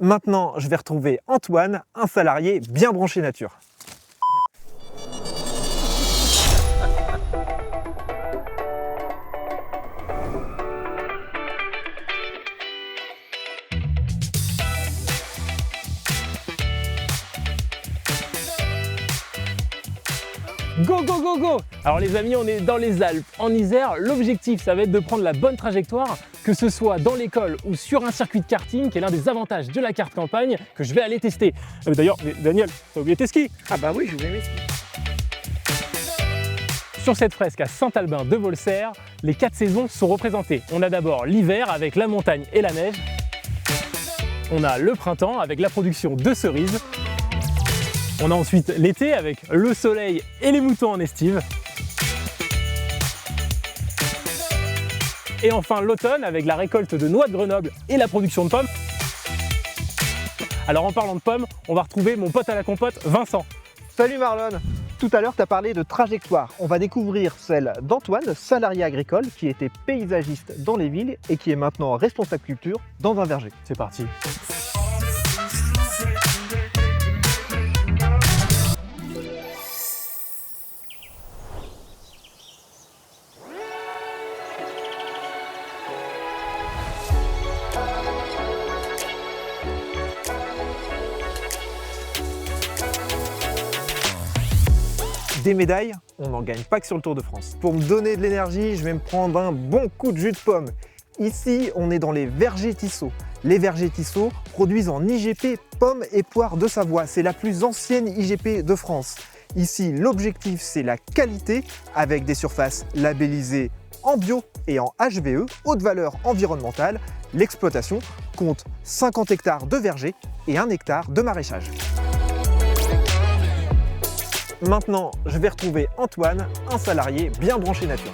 Maintenant, je vais retrouver Antoine, un salarié bien branché nature. Go go go go! Alors les amis, on est dans les Alpes, en Isère. L'objectif, ça va être de prendre la bonne trajectoire, que ce soit dans l'école ou sur un circuit de karting, qui est l'un des avantages de la carte campagne, que je vais aller tester. D'ailleurs, Daniel, t'as oublié tes skis? Ah bah oui, je voulais mes skis. Sur cette fresque à Saint-Albin de Volserre, les 4 saisons sont représentées. On a d'abord l'hiver avec la montagne et la neige. On a le printemps avec la production de cerises. On a ensuite l'été avec le soleil et les moutons en estive. Et enfin l'automne avec la récolte de noix de Grenoble et la production de pommes. Alors en parlant de pommes, on va retrouver mon pote à la compote, Vincent. Salut Marlon. Tout à l'heure, tu as parlé de trajectoire. On va découvrir celle d'Antoine, salarié agricole, qui était paysagiste dans les villes et qui est maintenant responsable culture dans un verger. C'est parti. Des médailles, on n'en gagne pas que sur le Tour de France. Pour me donner de l'énergie, je vais me prendre un bon coup de jus de pomme. Ici, on est dans les vergers Tissot. Les vergers Tissot produisent en IGP pommes et poires de Savoie. C'est la plus ancienne IGP de France. Ici, l'objectif, c'est la qualité avec des surfaces labellisées en bio et en HVE, haute valeur environnementale. L'exploitation compte 50 hectares de vergers et 1 hectare de maraîchage. Maintenant, je vais retrouver Antoine, un salarié bien branché nature.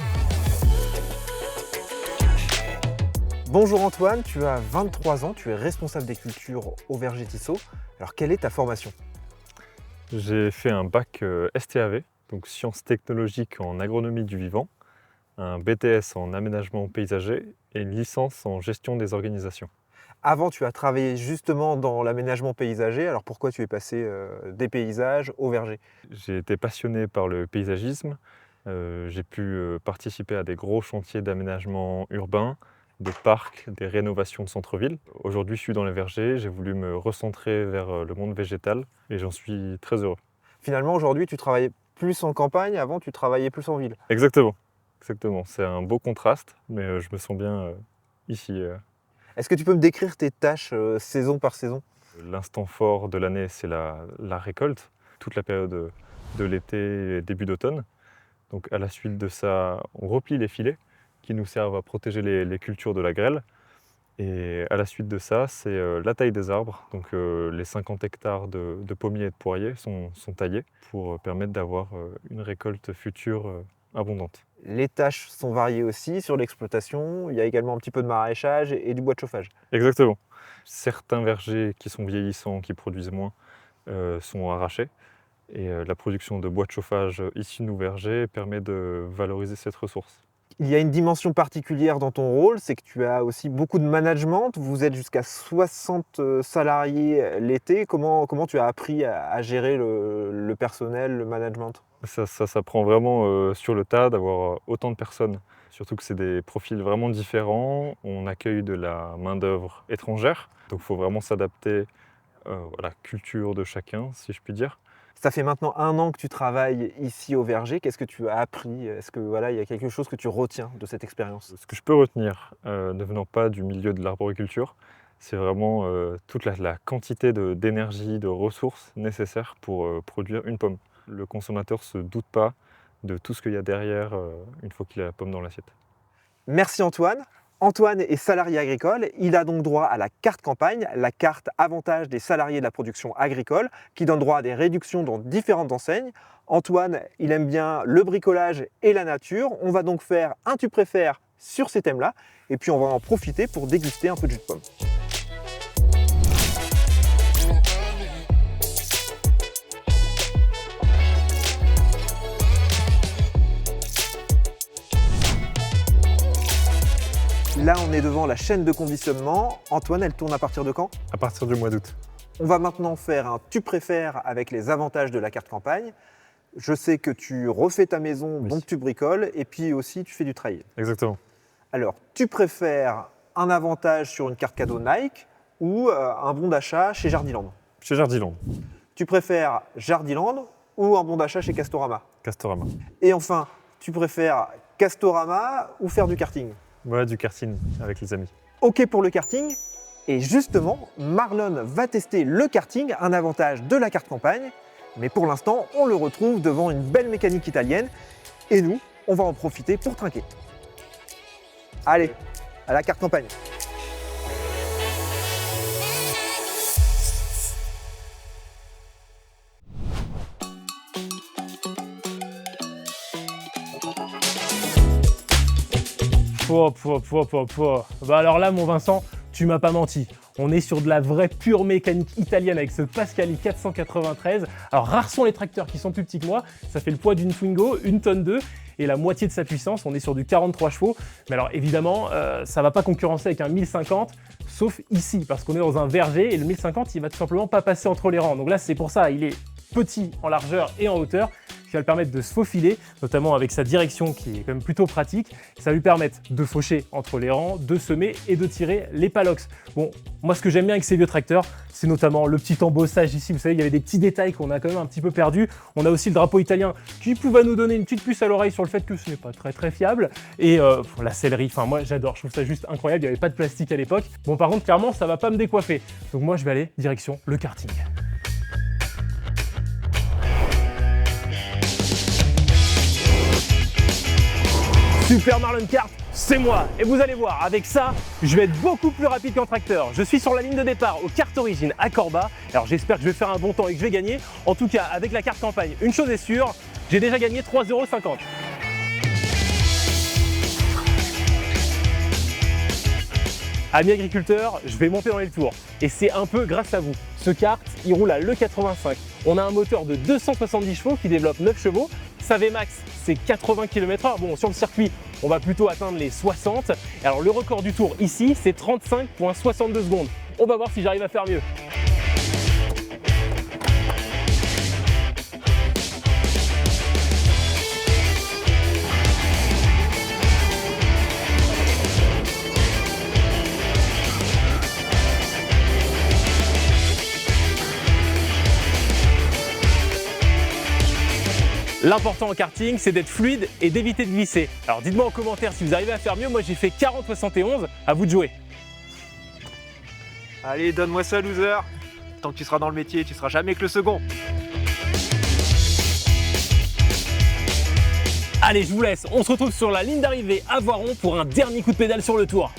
Bonjour Antoine, tu as 23 ans, tu es responsable des cultures au verger Tissot. Alors quelle est ta formation? J'ai fait un bac STAV, donc sciences technologiques en agronomie du vivant, un BTS en aménagement paysager et une licence en gestion des organisations. Avant, tu as travaillé justement dans l'aménagement paysager, alors pourquoi tu es passé des paysages au verger? J'ai été passionné par le paysagisme, j'ai pu participer à des gros chantiers d'aménagement urbain, des parcs, des rénovations de centre-ville. Aujourd'hui, je suis dans les vergers, j'ai voulu me recentrer vers le monde végétal et j'en suis très heureux. Finalement, aujourd'hui, tu travailles plus en campagne, avant tu travaillais plus en ville. Exactement, c'est un beau contraste, mais je me sens bien ici. Est-ce que tu peux me décrire tes tâches saison par saison? L'instant fort de l'année, c'est la récolte, toute la période de l'été et début d'automne. Donc à la suite de ça, on replie les filets qui nous servent à protéger les cultures de la grêle. Et à la suite de ça, c'est la taille des arbres. Donc les 50 hectares de pommiers et de poiriers sont taillés pour permettre d'avoir une récolte future abondante. Les tâches sont variées aussi sur l'exploitation, il y a également un petit peu de maraîchage et du bois de chauffage. Exactement. Certains vergers qui sont vieillissants, qui produisent moins, sont arrachés. Et la production de bois de chauffage ici de nos vergers permet de valoriser cette ressource. Il y a une dimension particulière dans ton rôle, c'est que tu as aussi beaucoup de management. Vous êtes jusqu'à 60 salariés l'été. Comment tu as appris à gérer le personnel, le management? Ça s'apprend vraiment sur le tas d'avoir autant de personnes. Surtout que c'est des profils vraiment différents. On accueille de la main-d'œuvre étrangère. Donc il faut vraiment s'adapter à la culture de chacun, si je puis dire. Ça fait maintenant 1 an que tu travailles ici au verger. Qu'est-ce que tu as appris? Est-ce que il y a quelque chose que tu retiens de cette expérience? Ce que je peux retenir, ne venant pas du milieu de l'arboriculture, c'est vraiment toute la quantité d'énergie, de ressources nécessaires pour produire une pomme. Le consommateur ne se doute pas de tout ce qu'il y a derrière une fois qu'il a la pomme dans l'assiette. Merci Antoine. Antoine est salarié agricole, il a donc droit à la carte campagne, la carte avantage des salariés de la production agricole, qui donne droit à des réductions dans différentes enseignes. Antoine, il aime bien le bricolage et la nature. On va donc faire un tu préfères sur ces thèmes-là, et puis on va en profiter pour déguster un peu de jus de pomme. Là, on est devant la chaîne de conditionnement. Antoine, elle tourne à partir de quand? À partir du mois d'août. On va maintenant faire un tu préfères avec les avantages de la carte campagne. Je sais que tu refais ta maison, Oui. donc tu bricoles, et puis aussi tu fais du trail. Exactement. Alors, tu préfères un avantage sur une carte cadeau Nike ou un bon d'achat chez Jardiland? Chez Jardiland, Tu préfères Jardiland ou un bon d'achat chez Castorama? Castorama. Et enfin, tu préfères Castorama ou faire du karting? Voilà, du karting avec les amis. OK pour le karting. Et justement, Marlon va tester le karting, un avantage de la carte campagne. Mais pour l'instant, on le retrouve devant une belle mécanique italienne. Et nous, on va en profiter pour trinquer. Allez, à la carte campagne. Bah alors là, mon Vincent, tu m'as pas menti. On est sur de la vraie pure mécanique italienne avec ce Pascali 493. Alors rares sont les tracteurs qui sont plus petits que moi. Ça fait le poids d'une Twingo, 1 tonne 2 et la moitié de sa puissance. On est sur du 43 chevaux. Mais alors évidemment, ça va pas concurrencer avec un 1050, sauf ici, parce qu'on est dans un verger et le 1050, il va tout simplement pas passer entre les rangs. Donc là, c'est pour ça, il est petit en largeur et en hauteur, ce qui va lui permettre de se faufiler, notamment avec sa direction qui est quand même plutôt pratique. Ça va lui permettre de faucher entre les rangs, de semer et de tirer les palox. Bon, moi ce que j'aime bien avec ces vieux tracteurs, c'est notamment le petit embossage ici. Vous savez, il y avait des petits détails qu'on a quand même un petit peu perdus. On a aussi le drapeau italien qui pouvait nous donner une petite puce à l'oreille sur le fait que ce n'est pas très fiable. Et la sellerie, enfin moi j'adore, je trouve ça juste incroyable. Il n'y avait pas de plastique à l'époque. Bon, par contre, clairement, ça va pas me décoiffer. Donc moi je vais aller direction le karting. Super Marlon Kart, c'est moi. Et vous allez voir, avec ça, je vais être beaucoup plus rapide qu'un tracteur. Je suis sur la ligne de départ au kart origine à Corba. Alors j'espère que je vais faire un bon temps et que je vais gagner. En tout cas, avec la carte campagne, une chose est sûre, j'ai déjà gagné 3,50 €. Amis agriculteurs, je vais monter dans les tours. Et c'est un peu grâce à vous. Ce kart, il roule à l'E85. On a un moteur de 270 chevaux qui développe 9 chevaux. Sa Vmax, c'est 80 km/h. Bon, sur le circuit, on va plutôt atteindre les 60. Alors le record du tour ici, c'est 35,62 secondes. On va voir si j'arrive à faire mieux. L'important en karting, c'est d'être fluide et d'éviter de glisser. Alors dites-moi en commentaire si vous arrivez à faire mieux. Moi j'ai fait 40,71, à vous de jouer. Allez, donne-moi ça, loser. Tant que tu seras dans le métier, tu seras jamais que le second. Allez, je vous laisse. On se retrouve sur la ligne d'arrivée à Voiron pour un dernier coup de pédale sur le tour.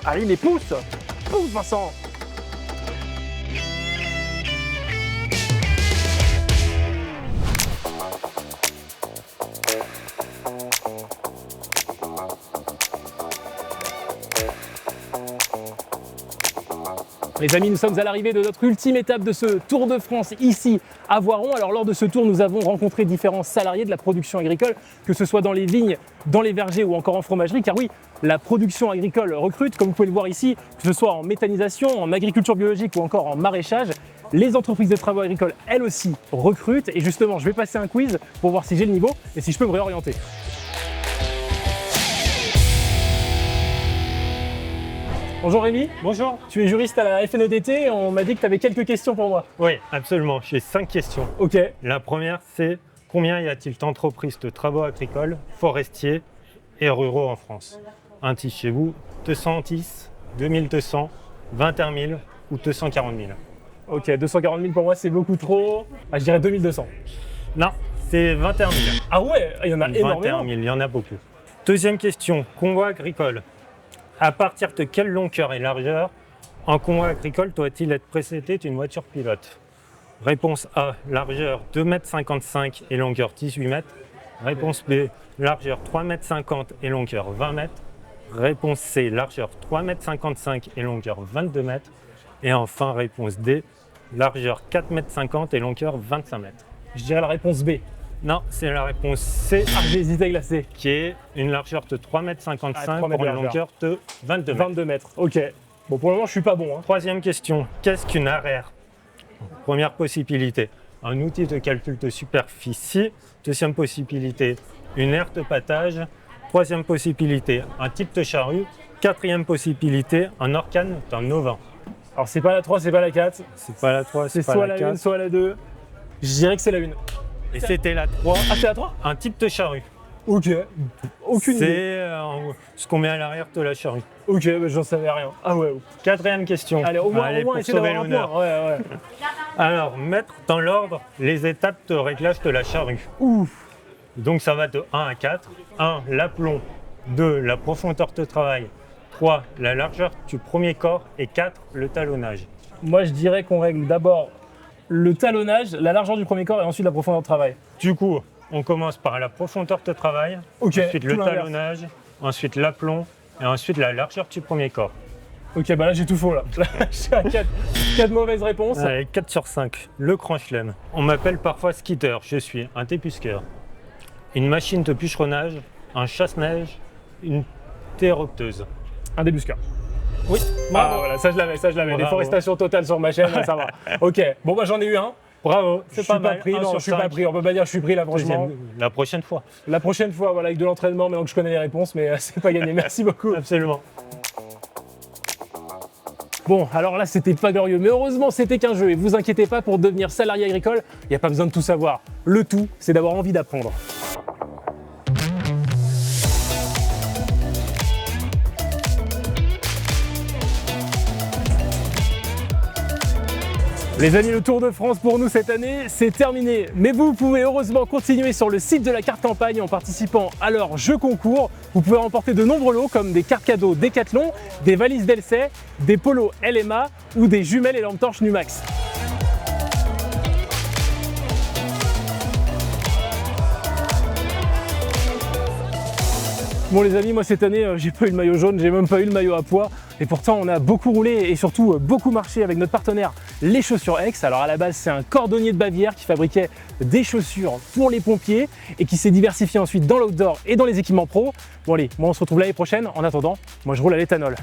Allez, mais pousse! Pousse, Vincent! Les amis, nous sommes à l'arrivée de notre ultime étape de ce Tour de France ici à Voiron. Alors lors de ce tour, nous avons rencontré différents salariés de la production agricole, que ce soit dans les vignes, dans les vergers ou encore en fromagerie, car oui, la production agricole recrute, comme vous pouvez le voir ici, que ce soit en méthanisation, en agriculture biologique ou encore en maraîchage. Les entreprises de travaux agricoles, elles aussi, recrutent. Et justement, je vais passer un quiz pour voir si j'ai le niveau et si je peux me réorienter. Bonjour Rémi. Bonjour. Tu es juriste à la FNEDT et on m'a dit que tu avais quelques questions pour moi. Oui, absolument. J'ai 5 questions. Ok. La première, c'est combien y a-t-il d'entreprises de travaux agricoles, forestiers et ruraux en France? Un titre chez vous, 210, 2200, 21 000 ou 240 000? Ok, 240 000 pour moi c'est beaucoup trop. Ah, je dirais 2200. Non, c'est 21 000. Ah ouais, il y en a 21 énormément. 000, il y en a beaucoup. Deuxième question, convoi agricole. À partir de quelle longueur et largeur un convoi agricole doit-il être précédé d'une voiture pilote? Réponse A, largeur 2,55 m et longueur 18 m. Réponse B, largeur 3,50 m et longueur 20 m. Réponse C, largeur 3,55 m et longueur 22 m. Et enfin, réponse D, largeur 4,50 m et longueur 25 m. Je dirais la réponse B. Non, c'est la réponse C, Ah, j'ai hésité avec la C. qui est une largeur de 3,55 m Ah, 3 pour mètres une de largeur. longueur de 22 m. 22 mètres, ok. Bon, pour le moment, je suis pas bon. Hein. Troisième question, qu'est-ce qu'une ARR? Première possibilité, un outil de calcul de superficie. Deuxième possibilité, une aire de pattage. Troisième possibilité, un type de charrue. Quatrième possibilité, un organe d'un ovin. Alors, c'est pas la 3, c'est pas la 4. C'est pas la 3, C'est c'est pas soit la la 4. 1, soit la 2. Je dirais que c'est la 1. Et c'était la 3, Ah, c'est la 3? un type de charrue. Ok. Aucune idée. C'est ce qu'on met à l'arrière de la charrue. Ok, bah, j'en savais rien. Ah ouais. Quatrième question. Allez, au moins, pour essayer sauver d'avoir un l'honneur. point. Ouais. Alors, mettre dans l'ordre les étapes de réglage de la charrue. Ouf. Donc ça va de 1 à 4. 1, l'aplomb. 2, la profondeur de travail. 3, la largeur du premier corps. Et 4, le talonnage. Moi, je dirais qu'on règle d'abord le talonnage, la largeur du premier corps et ensuite la profondeur de travail. Du coup, on commence par la profondeur de travail, Ok. ensuite le tout l'inverse. talonnage, ensuite l'aplomb et ensuite la largeur du premier corps. Ok, bah là, j'ai tout faux là. Je suis à 4 mauvaises réponses. Allez, 4 sur 5. Le grand chelem. On m'appelle parfois skidder. Je suis un débusqueur. Une machine de bûcheronnage, un chasse-neige, une téropteuse. Un débusqueur. Oui, Ah bravo. voilà, ça je l'avais. Bravo. Déforestation totale sur ma chaîne, ça va. Ok, bon bah j'en ai eu un. Bravo, Je c'est suis pas pas mal. pris, 1 non, sur je suis pas 5. pris. On peut pas dire que je suis pris là, franchement. La prochaine fois. La prochaine fois, voilà, avec de l'entraînement, maintenant que je connais les réponses, mais c'est pas gagné. Merci beaucoup. Absolument. Bon, alors là, c'était pas glorieux, mais heureusement, c'était qu'un jeu. Et vous inquiétez pas, pour devenir salarié agricole, il n'y a pas besoin de tout savoir. Le tout, c'est d'avoir envie d'apprendre. Les amis, le Tour de France pour nous cette année, c'est terminé. Mais vous pouvez heureusement continuer sur le site de la carte campagne en participant à leur jeu concours. Vous pouvez remporter de nombreux lots comme des cartes cadeaux Decathlon, des valises Delsay, des polos LMA ou des jumelles et lampes torches Numax. Bon les amis, moi cette année, j'ai pas eu le maillot jaune, j'ai même pas eu le maillot à pois. Et pourtant, on a beaucoup roulé et surtout beaucoup marché avec notre partenaire Les Chaussures Aix. Alors à la base, c'est un cordonnier de Bavière qui fabriquait des chaussures pour les pompiers et qui s'est diversifié ensuite dans l'outdoor et dans les équipements pro. Bon allez, moi on se retrouve l'année prochaine. En attendant, moi je roule à l'éthanol.